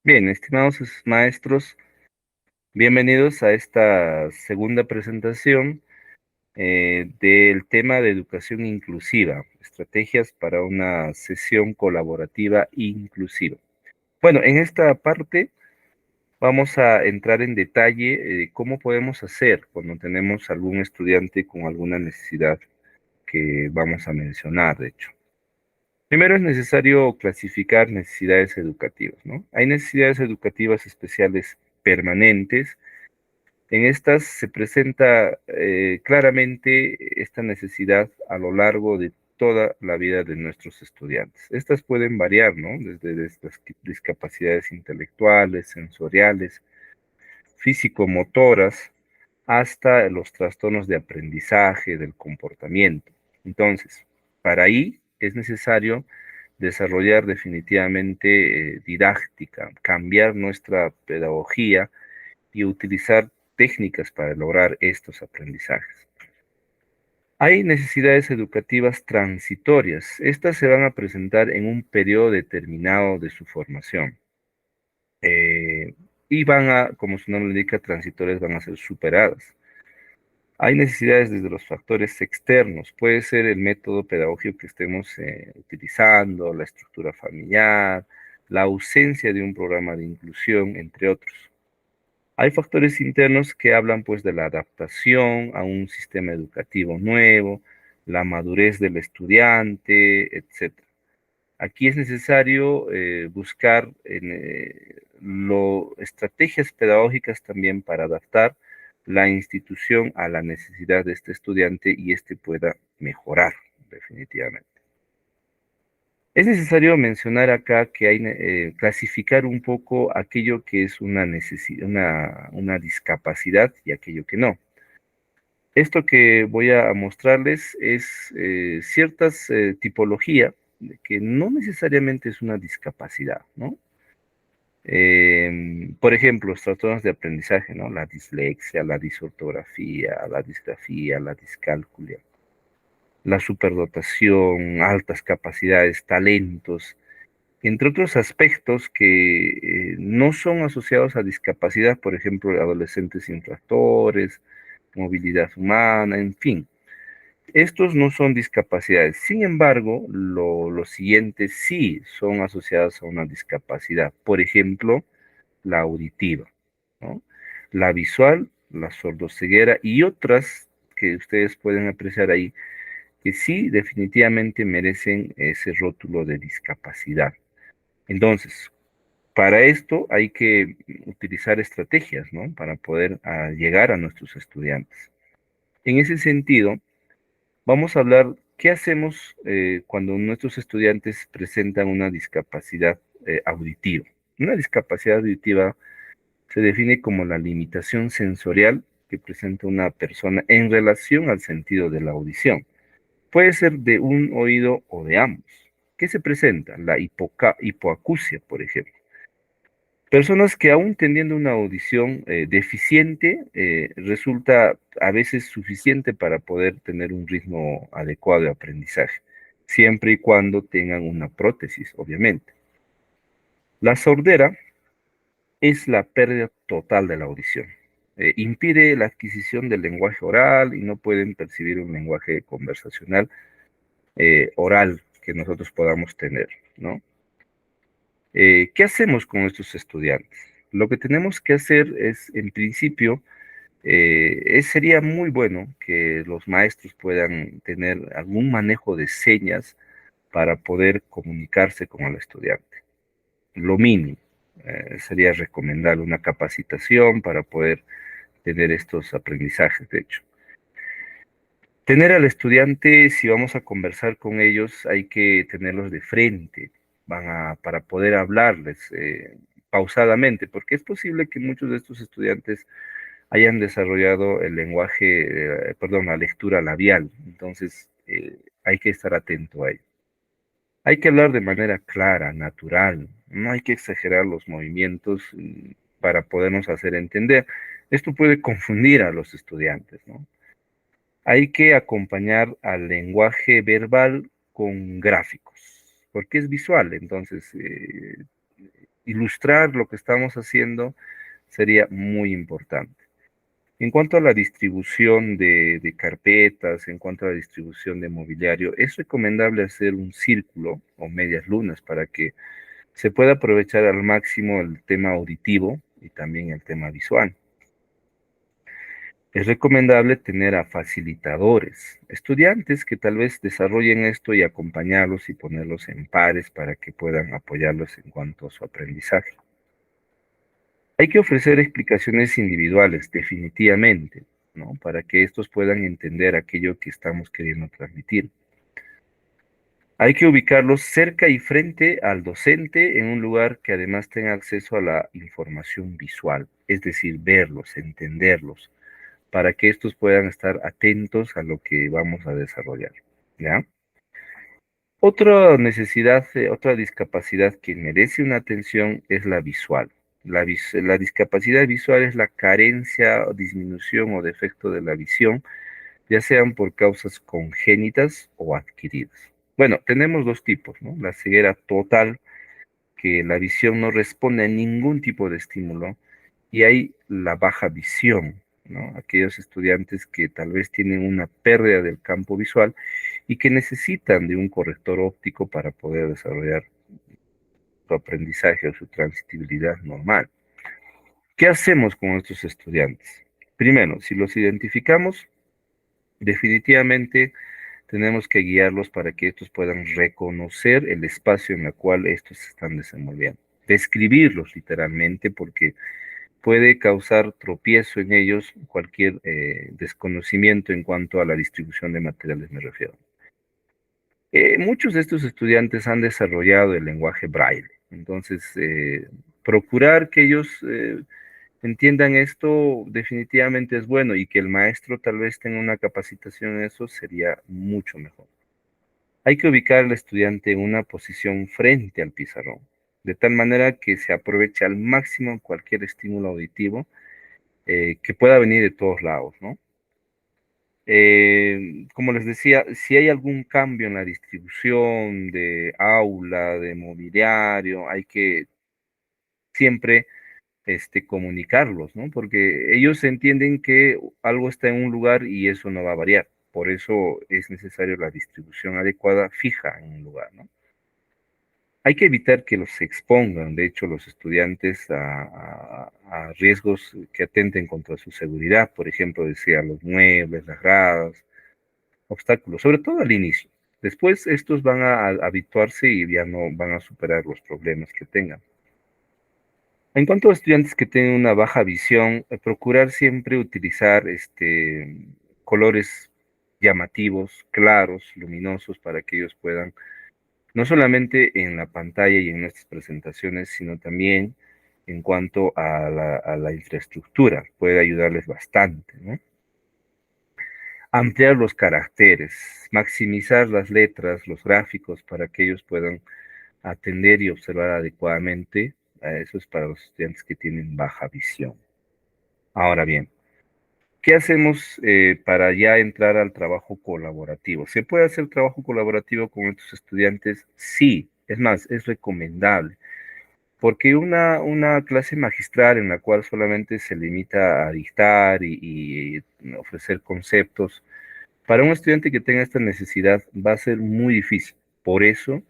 Bien, estimados maestros, bienvenidos a esta segunda presentación del tema de educación inclusiva, estrategias para una sesión colaborativa inclusiva. Bueno, en esta parte vamos a entrar en detalle de cómo podemos hacer cuando tenemos algún estudiante con alguna necesidad que vamos a mencionar, de hecho. Primero es necesario clasificar necesidades educativas, ¿no? Hay necesidades educativas especiales permanentes. En estas se presenta claramente esta necesidad a lo largo de toda la vida de nuestros estudiantes. Estas pueden variar, ¿no? Desde las discapacidades intelectuales, sensoriales, físico-motoras, hasta los trastornos de aprendizaje, del comportamiento. Entonces, para ahí es necesario desarrollar definitivamente didáctica, cambiar nuestra pedagogía y utilizar técnicas para lograr estos aprendizajes. Hay necesidades educativas transitorias. Estas se van a presentar en un periodo determinado de su formación. eh, y van a, como su nombre indica, transitorias, van a ser superadas. Hay necesidades desde los factores externos. Puede ser el método pedagógico que estemos utilizando, la estructura familiar, la ausencia de un programa de inclusión, entre otros. Hay factores internos que hablan pues de la adaptación a un sistema educativo nuevo, la madurez del estudiante, etcétera. Aquí es necesario buscar estrategias pedagógicas también para adaptar la institución a la necesidad de este estudiante y éste pueda mejorar definitivamente. Es necesario mencionar acá que hay clasificar un poco aquello que es una necesidad, una discapacidad y aquello que no. Esto que voy a mostrarles es ciertas tipología que no necesariamente es una discapacidad, ¿no? Por ejemplo, los trastornos de aprendizaje, ¿no? La dislexia, la disortografía, la disgrafía, la discalculia, la superdotación, altas capacidades, talentos, entre otros aspectos que no son asociados a discapacidad, por ejemplo, adolescentes infractores, movilidad humana, en fin. Estos no son discapacidades. Sin embargo, los siguientes sí son asociados a una discapacidad. Por ejemplo, la auditiva, ¿no? La visual, la sordoceguera y otras que ustedes pueden apreciar ahí, que sí definitivamente merecen ese rótulo de discapacidad. Entonces, para esto hay que utilizar estrategias, ¿no? Para poder llegar a nuestros estudiantes. En ese sentido, vamos a hablar qué hacemos cuando nuestros estudiantes presentan una discapacidad auditiva. Una discapacidad auditiva se define como la limitación sensorial que presenta una persona en relación al sentido de la audición. Puede ser de un oído o de ambos. ¿Qué se presenta? La hipoacusia, por ejemplo. Personas que aún teniendo una audición deficiente, resulta a veces suficiente para poder tener un ritmo adecuado de aprendizaje, siempre y cuando tengan una prótesis, obviamente. La sordera es la pérdida total de la audición. Impide la adquisición del lenguaje oral y no pueden percibir un lenguaje conversacional oral que nosotros podamos tener, ¿no? ¿Qué hacemos con estos estudiantes? Lo que tenemos que hacer es, en principio, sería muy bueno que los maestros puedan tener algún manejo de señas para poder comunicarse con el estudiante. Lo mínimo sería recomendable una capacitación para poder tener estos aprendizajes, de hecho. Tener al estudiante, si vamos a conversar con ellos, hay que tenerlos de frente, para poder hablarles pausadamente, porque es posible que muchos de estos estudiantes hayan desarrollado el lenguaje, perdón, la lectura labial. Entonces, hay que estar atento a ello. Hay que hablar de manera clara, natural. No hay que exagerar los movimientos para podernos hacer entender. Esto puede confundir a los estudiantes, ¿no? Hay que acompañar al lenguaje verbal con gráficos, porque es visual. Entonces, ilustrar lo que estamos haciendo sería muy importante. En cuanto a la distribución de carpetas, en cuanto a la distribución de mobiliario, es recomendable hacer un círculo o medias lunas para que se pueda aprovechar al máximo el tema auditivo y también el tema visual. Es recomendable tener a facilitadores, estudiantes que tal vez desarrollen esto y acompañarlos y ponerlos en pares para que puedan apoyarlos en cuanto a su aprendizaje. Hay que ofrecer explicaciones individuales, definitivamente, ¿no? Para que estos puedan entender aquello que estamos queriendo transmitir. Hay que ubicarlos cerca y frente al docente en un lugar que además tenga acceso a la información visual, es decir, verlos, entenderlos, para que estos puedan estar atentos a lo que vamos a desarrollar, ¿ya? Otra necesidad, otra discapacidad que merece una atención es la visual. La discapacidad visual es la carencia, disminución o defecto de la visión, ya sean por causas congénitas o adquiridas. Bueno, tenemos dos tipos, ¿no? La ceguera total, que la visión no responde a ningún tipo de estímulo, y hay la baja visión, ¿no? Aquellos estudiantes que tal vez tienen una pérdida del campo visual y que necesitan de un corrector óptico para poder desarrollar su aprendizaje o su transitibilidad normal. ¿Qué hacemos con estos estudiantes? Primero, si los identificamos, definitivamente tenemos que guiarlos para que estos puedan reconocer el espacio en el cual estos se están desenvolviendo. Describirlos literalmente, porque puede causar tropiezo en ellos cualquier desconocimiento en cuanto a la distribución de materiales, me refiero. Muchos de estos estudiantes han desarrollado el lenguaje braille, entonces procurar que ellos entiendan esto definitivamente es bueno, y que el maestro tal vez tenga una capacitación en eso sería mucho mejor. Hay que ubicar al estudiante en una posición frente al pizarrón, de tal manera que se aproveche al máximo cualquier estímulo auditivo que pueda venir de todos lados, ¿no? Como les decía, si hay algún cambio en la distribución de aula, de mobiliario, hay que siempre comunicarlos, ¿no? Porque ellos entienden que algo está en un lugar y eso no va a variar. Por eso es necesario la distribución adecuada, fija en un lugar, ¿no? Hay que evitar que los expongan, de hecho, los estudiantes a riesgos que atenten contra su seguridad, por ejemplo, decía los muebles, las gradas, obstáculos, sobre todo al inicio. Después estos van a habituarse y ya no van a superar los problemas que tengan. En cuanto a estudiantes que tienen una baja visión, procurar siempre utilizar colores llamativos, claros, luminosos, para que ellos puedan, no solamente en la pantalla y en nuestras presentaciones, sino también en cuanto a la infraestructura, puede ayudarles bastante, ¿no? Ampliar los caracteres, maximizar las letras, los gráficos, para que ellos puedan atender y observar adecuadamente. Eso es para los estudiantes que tienen baja visión. Ahora bien, ¿qué hacemos para ya entrar al trabajo colaborativo? ¿Se puede hacer trabajo colaborativo con estos estudiantes? Sí, es más, es recomendable, porque una clase magistral en la cual solamente se limita a dictar y ofrecer conceptos, para un estudiante que tenga esta necesidad va a ser muy difícil. Por eso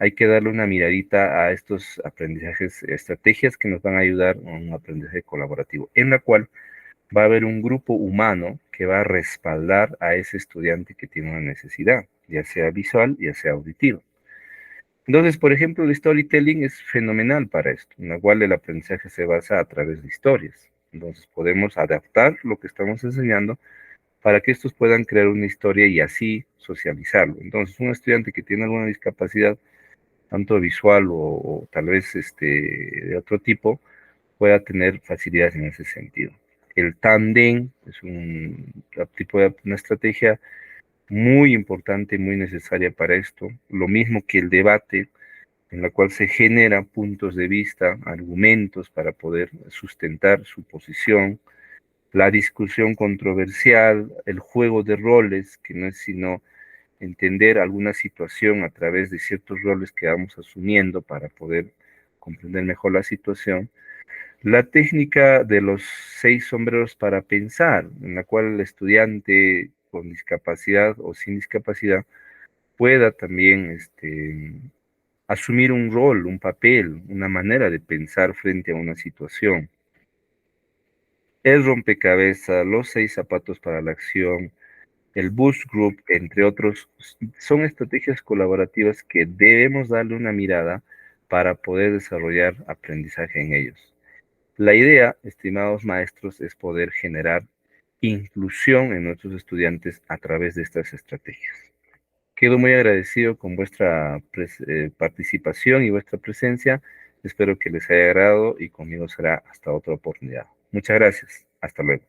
hay que darle una miradita a estos aprendizajes, estrategias que nos van a ayudar a un aprendizaje colaborativo, en la cual va a haber un grupo humano que va a respaldar a ese estudiante que tiene una necesidad, ya sea visual, ya sea auditiva. Entonces, por ejemplo, el storytelling es fenomenal para esto, en la cual el aprendizaje se basa a través de historias. Entonces, podemos adaptar lo que estamos enseñando para que estos puedan crear una historia y así socializarlo. Entonces, un estudiante que tiene alguna discapacidad, tanto visual o tal vez de otro tipo, pueda tener facilidades en ese sentido. El tándem es un tipo de una estrategia muy importante, muy necesaria para esto. Lo mismo que el debate, en la cual se generan puntos de vista, argumentos para poder sustentar su posición. La discusión controversial, el juego de roles, que no es sino entender alguna situación a través de ciertos roles que vamos asumiendo para poder comprender mejor la situación, la técnica de los 6 sombreros para pensar, en la cual el estudiante con discapacidad o sin discapacidad pueda también asumir un rol, un papel, una manera de pensar frente a una situación. El rompecabezas, los 6 zapatos para la acción, el Boost Group, entre otros, son estrategias colaborativas que debemos darle una mirada para poder desarrollar aprendizaje en ellos. La idea, estimados maestros, es poder generar inclusión en nuestros estudiantes a través de estas estrategias. Quedo muy agradecido con vuestra participación y vuestra presencia. Espero que les haya agradado y conmigo será hasta otra oportunidad. Muchas gracias. Hasta luego.